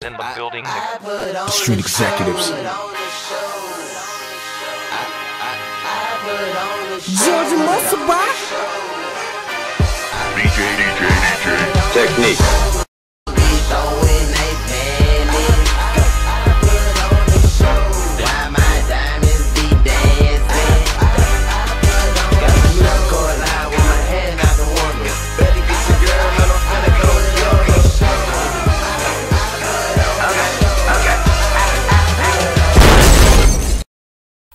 in the building. Street executives. Georgia Muscle Rock. DJ. Technique.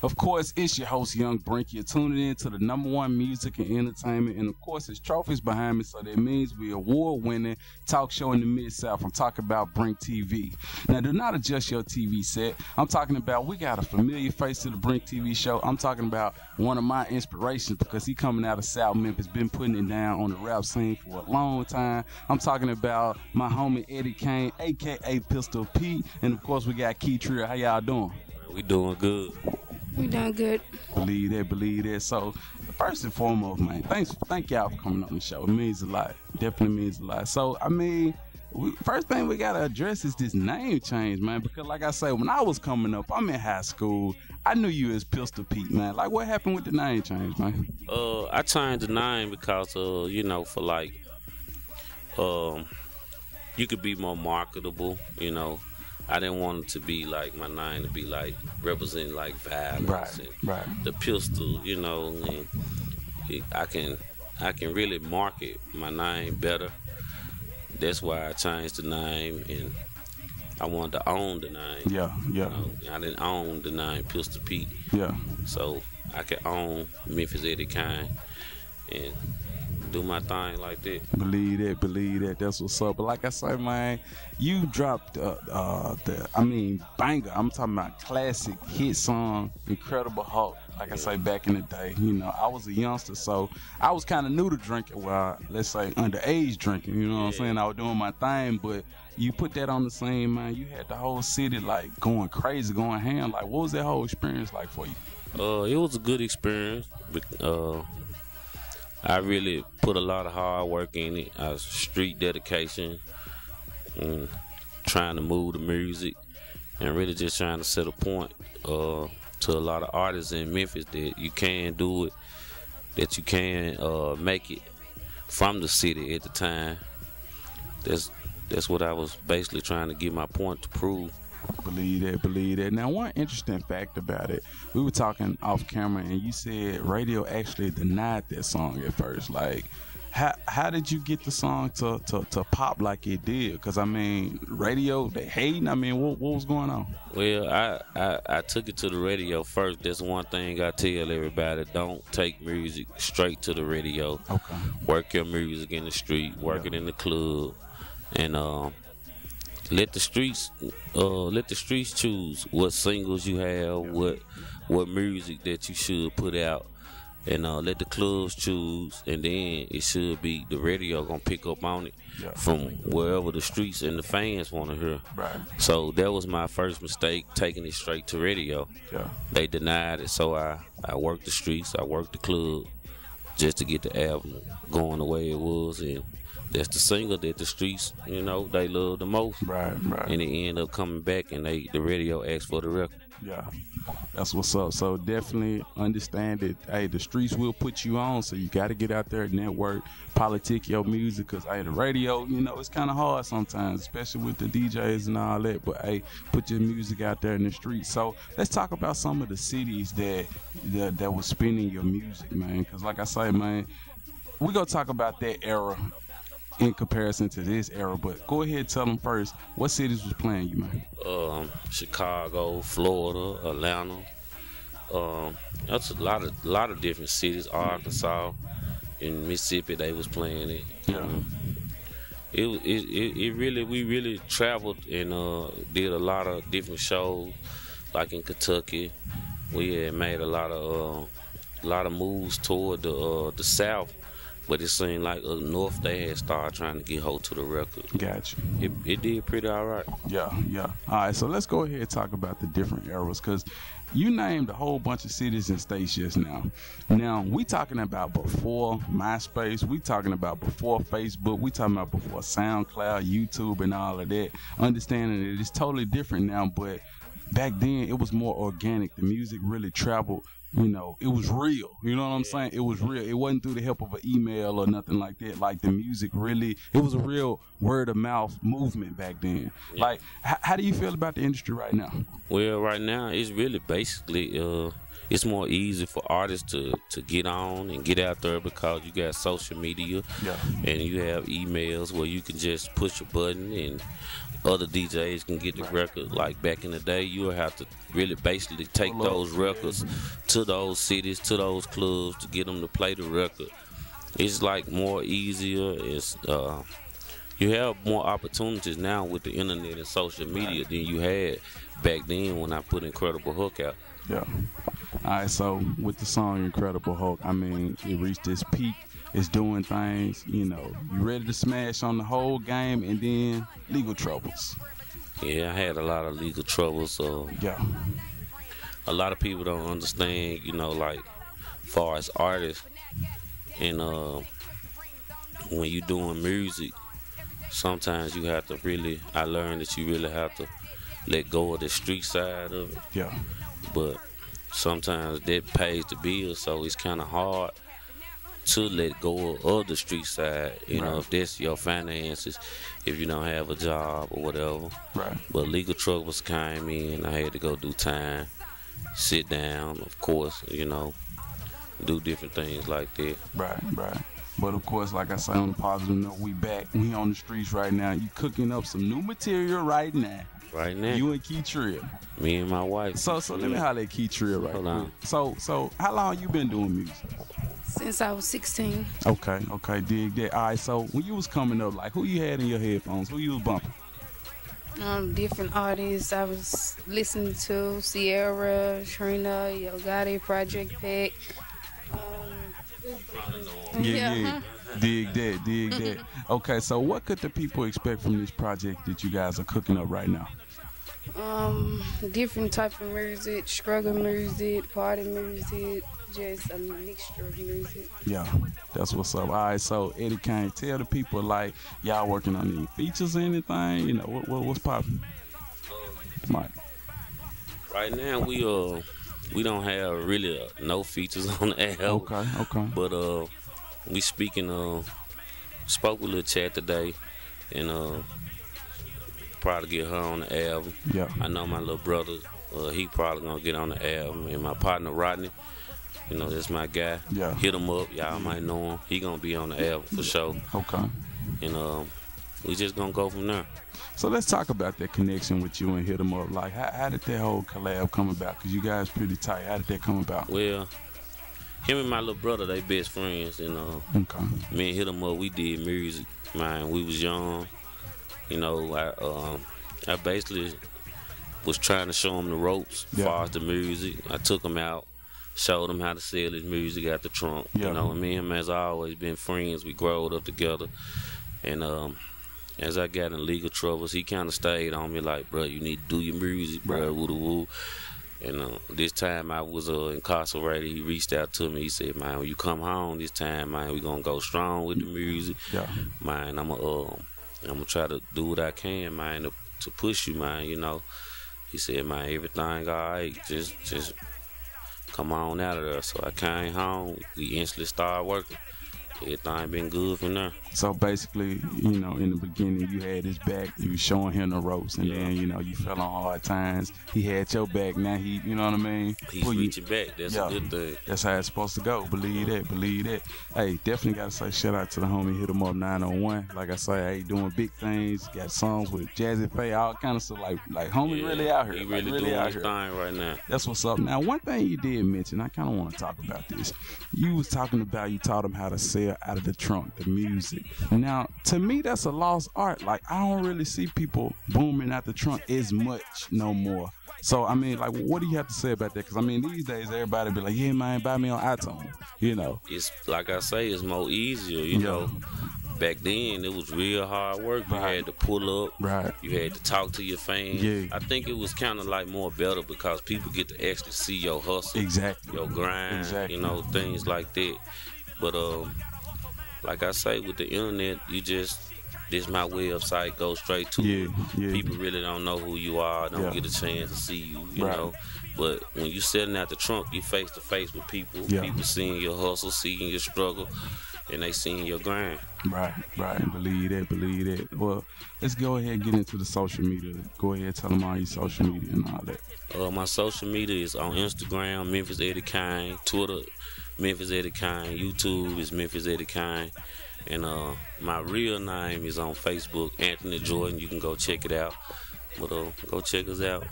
Of course, it's your host, Young Brink. You're tuning in to the #1 music and entertainment. And of course, there's trophies behind me, so that means we're award-winning talk show in the Mid-South. I'm talking about BrinkTV. Now, do not adjust your TV set. I'm talking about, we got a familiar face to the BrinkTV show. I'm talking about one of my inspirations because he coming out of South Memphis, been putting it down on the rap scene for a long time. I'm talking about my homie Eddie Kane, a.k.a. Pistol Pete. And of course, we got Trill. How y'all doing? We doing good. We done good. Believe that. So, first and foremost, man, thank y'all for coming on the show. It means a lot. Definitely means a lot. So, I mean, first thing we gotta address is this name change, man. Because, like I say, when I was coming up, I'm in high school. I knew you as Pistol Pete, man. Like, what happened with the name change, man? I changed the name because, you know, for like, you could be more marketable, you know. I didn't want it to be like my name to be like representing like violence and the pistol, you know. And I can really market my name better. That's why I changed the name, and I wanted to own the name. Yeah. You know, I didn't own the name Pistol Pete. Yeah. So I could own Memphis Eddie Kane and do my thing like that. Believe that. That's what's up. But like I say, man, you dropped banger. I'm talking about classic hit song, Incredible Hulk. Like I say, back in the day, you know, I was a youngster, so I was kind of new to drinking. Well, let's say underage drinking. You know what I'm saying? I was doing my thing, but you put that on the scene, man. You had the whole city like going crazy, going ham. Like, what was that whole experience like for you? It was a good experience. I really put a lot of hard work in it. Street dedication, and trying to move the music, and really just trying to set a point to a lot of artists in Memphis that you can do it, that you can make it from the city at the time. That's what I was basically trying to get my point to prove. Believe that. Now, one interesting fact about it, we were talking off camera, and you said radio actually denied that song at first. Like, how did you get the song to pop like it did? Because I mean, radio, they hating. I mean, what was going on? Well, I took it to the radio first. That's one thing I tell everybody: don't take music straight to the radio. Okay. Work your music in the street, work it in the club, and let the streets choose what singles you have, what music that you should put out, and let the clubs choose, and then it should be the radio gonna pick up on it from wherever the streets and the fans want to hear. Right. So that was my first mistake, taking it straight to radio. Yeah. They denied it, so I worked the streets, I worked the club, just to get the album going the way it was, and that's the single that the streets, you know, they love the most. Right. And it ended up coming back, and the radio asked for the record. Yeah, that's what's up. So definitely understand that, hey, the streets will put you on, so you got to get out there, network, politic your music, because, hey, the radio, you know, it's kind of hard sometimes, especially with the DJs and all that, but, hey, put your music out there in the streets. So let's talk about some of the cities that was spinning your music, man, because like I say, man, we're going to talk about that era in comparison to this era, but go ahead, tell them first what cities was playing you, man. Chicago, Florida, Atlanta. That's a lot of different cities. Arkansas, in Mississippi, they was playing it. Yeah. We really traveled and did a lot of different shows. Like in Kentucky, we had made a lot of moves toward the South. But it seemed like up north they had started trying to get hold to the record. Gotcha. It did pretty all right. Yeah. All right, so let's go ahead and talk about the different eras, because you named a whole bunch of cities and states just now. Now, we talking about before MySpace, we talking about before Facebook, we talking about before SoundCloud, YouTube, and all of that. Understanding that it's totally different now, but back then it was more organic. The music really traveled. You know, it was real. You know what I'm saying? It was real. It wasn't through the help of an email or nothing like that. Like, the music really, it was a real word of mouth movement back then. Yeah. Like, how do you feel about the industry right now? Well, right now, it's really basically, it's more easy for artists to get on and get out there because you got social media. Yeah. And you have emails where you can just push a button and other DJs can get the record. Like back in the day, you would have to really basically take those records to those cities, to those clubs to get them to play the record. It's like more easier. It's you have more opportunities now with the internet and social media than you had back then when I put Incredible Hook out. Yeah. All right, so with the song Incredible Hulk, I mean, it reached its peak. It's doing things, you know. You ready to smash on the whole game, and then legal troubles. Yeah, I had a lot of legal troubles. Yeah. A lot of people don't understand, you know, like, far as artists, and when you doing music, sometimes you have to really, I learned that you really have to let go of the street side of it. Yeah. But sometimes that pays the bills, so it's kind of hard to let go of the street side, you know, if that's your finances, if you don't have a job or whatever. Right. But legal troubles came in. I had to go do time, sit down, of course, you know, do different things like that. Right. But of course, like I said, on the positive note, we back. We on the streets right now. You cooking up some new material right now. Right now. You and Trill. Me and my wife. So let me holler at Trill right now. So how long you been doing music? Since I was 16. Okay, dig that. All right, so when you was coming up, like, who you had in your headphones? Who you was bumping? Different artists. I was listening to Sierra, Trina, Yo Gotti, Project Pack. Yeah. Dig that. Okay, so what could the people expect from this project that you guys are cooking up right now? Different type of music, struggle music, party music, just a mixture of music. Yeah, that's what's up. All right, so Eddie, can you tell the people, like, y'all working on any features or anything? You know, what's popping? Mike. Right now, we don't have really no features on the album. Okay. But we spoke with Lil Chat today, and probably get her on the album. Yeah. I know my little brother, he probably gonna get on the album, and my partner Rodney, you know, that's my guy. Yeah. Hit him up, y'all might know him. He gonna be on the album for sure. Okay. And we just gonna go from there. So let's talk about that connection with you and Hit 'em Up. Like, how did that whole collab come about? Because you guys pretty tight. How did that come about? Well, him and my little brother, they best friends, and me and Hit 'em Up, we did music. Man, we was young. You know, I basically was trying to show him the ropes as far as the music. I took him out, showed him how to sell his music out the trunk. Yeah. You know, and me and him has always been friends. We growed up together, and as I got in legal troubles, he kind of stayed on me like, bro, you need to do your music, bro, woo-woo. And this time I was incarcerated. He reached out to me. He said, man, when you come home this time, man, we gonna go strong with the music. Yeah. Man, I'm gonna try to do what I can, man, to push you, man, you know. He said, man, everything all right, just come on out of there. So I came home. We instantly started working. Everything been good from there. So basically, you know, in the beginning, you had his back. You was showing him the ropes, and then, you know, you fell on hard times. He had your back. Now he, you know what I mean? He's reaching back. That's a good thing. That's how it's supposed to go. Believe that. Hey, definitely got to say shout out to the homie Hit 'em Up 901. Like I say, hey, doing big things. Got songs with Jazzy Faye, all kind of stuff. Like homie really out here. He really doing his thing right now. That's what's up. Now, one thing you did mention, I kind of want to talk about this. You was talking about, you taught him how to sell out of the trunk, the music. Now, to me, that's a lost art. Like, I don't really see people booming out the trunk as much no more. So I mean, like, what do you have to say about that? Because I mean, these days everybody be like, yeah, man, buy me on iTunes. You know, it's like I say, it's more easier. You know, back then it was real hard work. You had to pull up. Right. You had to talk to your fans. Yeah. I think it was kind of like more better because people get to actually see your hustle, exactly, your grind, you know, things like that. But like I say, with the internet, you just. This my website, go straight to it. People really don't know who you are, don't get a chance to see you, you know. But when you sitting at the trunk, you face to face with people. People seeing your hustle, seeing your struggle, and they seeing your grind. Right. Believe that. Well, let's go ahead and get into the social media. Go ahead and tell them all your social media and all that. My social media is on Instagram, Memphis Eddie Kine, Twitter, Memphis Eddie Kine, YouTube is Memphis Eddie Kine. And my real name is on Facebook, Anthony Jordan. You can go check it out. But go check us out.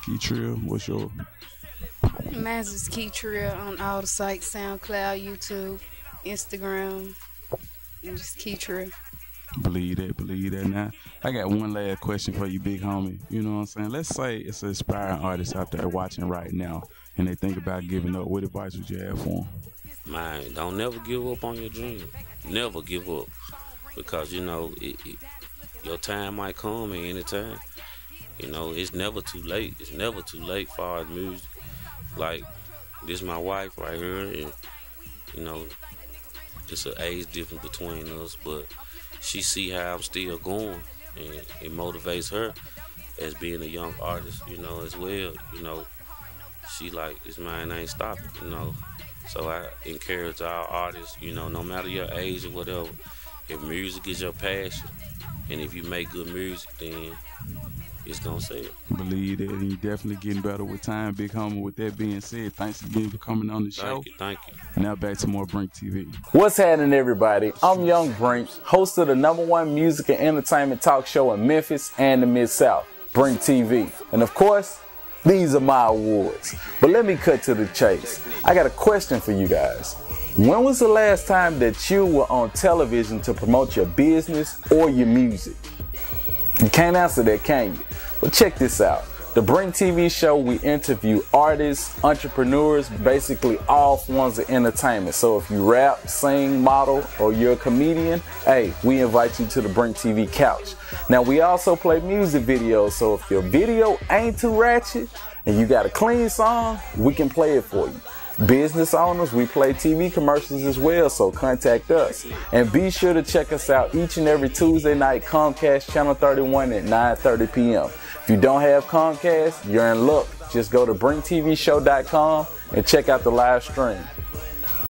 Key Trill, what's your? Mine's is Key Trill on all the sites: SoundCloud, YouTube, Instagram, and just Key Trill. Believe that. Now, I got one last question for you, big homie. You know what I'm saying? Let's say it's an aspiring artist out there watching right now, and they think about giving up. What advice would you have for them? Man, don't never give up on your dream. Never give up, because you know your time might come at any time. You know, it's never too late. It's never too late for our music. Like, this is my wife right here, and you know, it's an age difference between us, but she see how I'm still going, and it motivates her as being a young artist, you know, as well. You know, she like, this man ain't stopping, you know. So I encourage our artists, you know, no matter your age or whatever, if music is your passion, and if you make good music, then it's gonna sell. Believe that, and you're definitely getting better with time, big homie. With that being said, thanks again for coming on the show. Thank you. Now back to more Brink TV. What's happening, everybody? I'm Young Brink, host of the #1 music and entertainment talk show in Memphis and the Mid-South, BrinkTV. And of course, these are my awards. But let me cut to the chase. I got a question for you guys. When was the last time that you were on television to promote your business or your music? You can't answer that, can you? Well, check this out. The Brink TV show, we interview artists, entrepreneurs, basically all forms of entertainment. So if you rap, sing, model, or you're a comedian, hey, we invite you to the Brink TV couch. Now, we also play music videos, so if your video ain't too ratchet and you got a clean song, we can play it for you. Business owners, we play TV commercials as well, so contact us. And be sure to check us out each and every Tuesday night, Comcast Channel 31 at 9:30 p.m. If you don't have Comcast, you're in luck. Just go to BrinkTVShow.com and check out the live stream.